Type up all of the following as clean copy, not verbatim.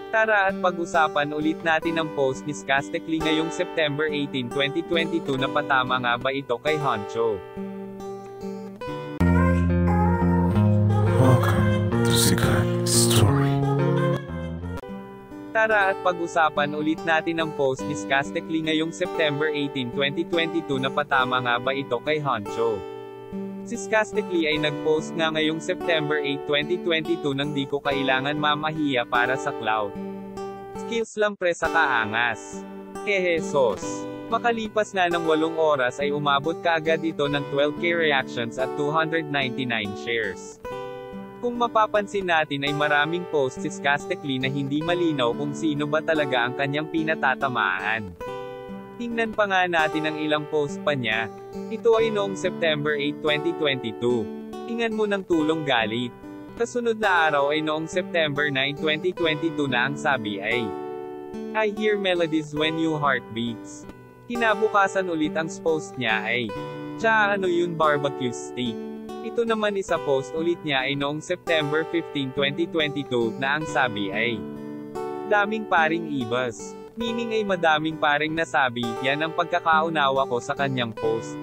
Tara at pag-usapan ulit natin ang post ni Skastekli ngayong September 18, 2022 na patama nga ba ito kay Honcho. Welcome to Sikat Story. Tara at pag-usapan ulit natin ang post ni Skastekli ngayong September 18, 2022 na patama nga ba ito kay Honcho. Si Skastekli ay nag-post nga ngayong September 8, 2022 nang di ko kailangan mamahiya para sa clout. Skills lang pre sa kaangas. Hehesos. Makalipas nga ng 8 oras ay umabot kaagad ito ng 12k reactions at 299 shares. Kung mapapansin natin ay maraming posts si Skastekli na hindi malinaw kung sino ba talaga ang kanyang pinatatamaan. Tingnan pa nga natin ang ilang post pa niya. Ito ay noong September 8, 2022. Tingan mo ng tulong galit. Kasunod na araw ay noong September 9, 2022 na ang sabi ay I hear melodies when you heartbeats. Kinabukasan ulit ang post niya ay ano yun barbecue steak. Ito naman isa post ulit niya ay noong September 15, 2022 na ang sabi ay daming paring ibas. Meaning ay madaming paring nasabi, yan ang pagkakaunawa ko sa kanyang post.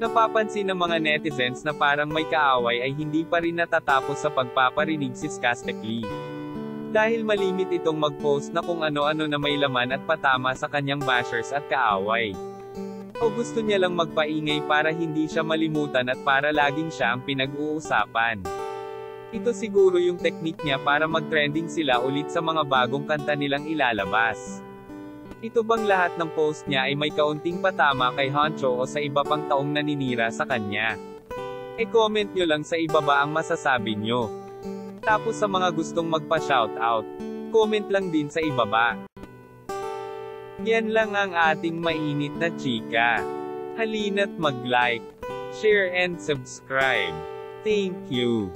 Napapansin ng mga netizens na parang may kaaway ay hindi pa rin natatapos sa pagpaparinig si Skastekli. Dahil malimit itong mag-post na kung ano-ano na may laman at patama sa kanyang bashers at kaaway. O gusto niya lang magpaingay para hindi siya malimutan at para laging siya ang pinag-uusapan. Ito siguro yung technique niya para mag-trending sila ulit sa mga bagong kanta nilang ilalabas. Ito bang lahat ng post niya ay may kaunting patama kay Honcho o sa iba pang taong naninira sa kanya? E-comment nyo lang sa ibaba ang masasabi nyo. Tapos sa mga gustong magpa-shoutout, comment lang din sa ibaba. Yan lang ang ating mainit na chika. Halina't mag-like, share and subscribe. Thank you.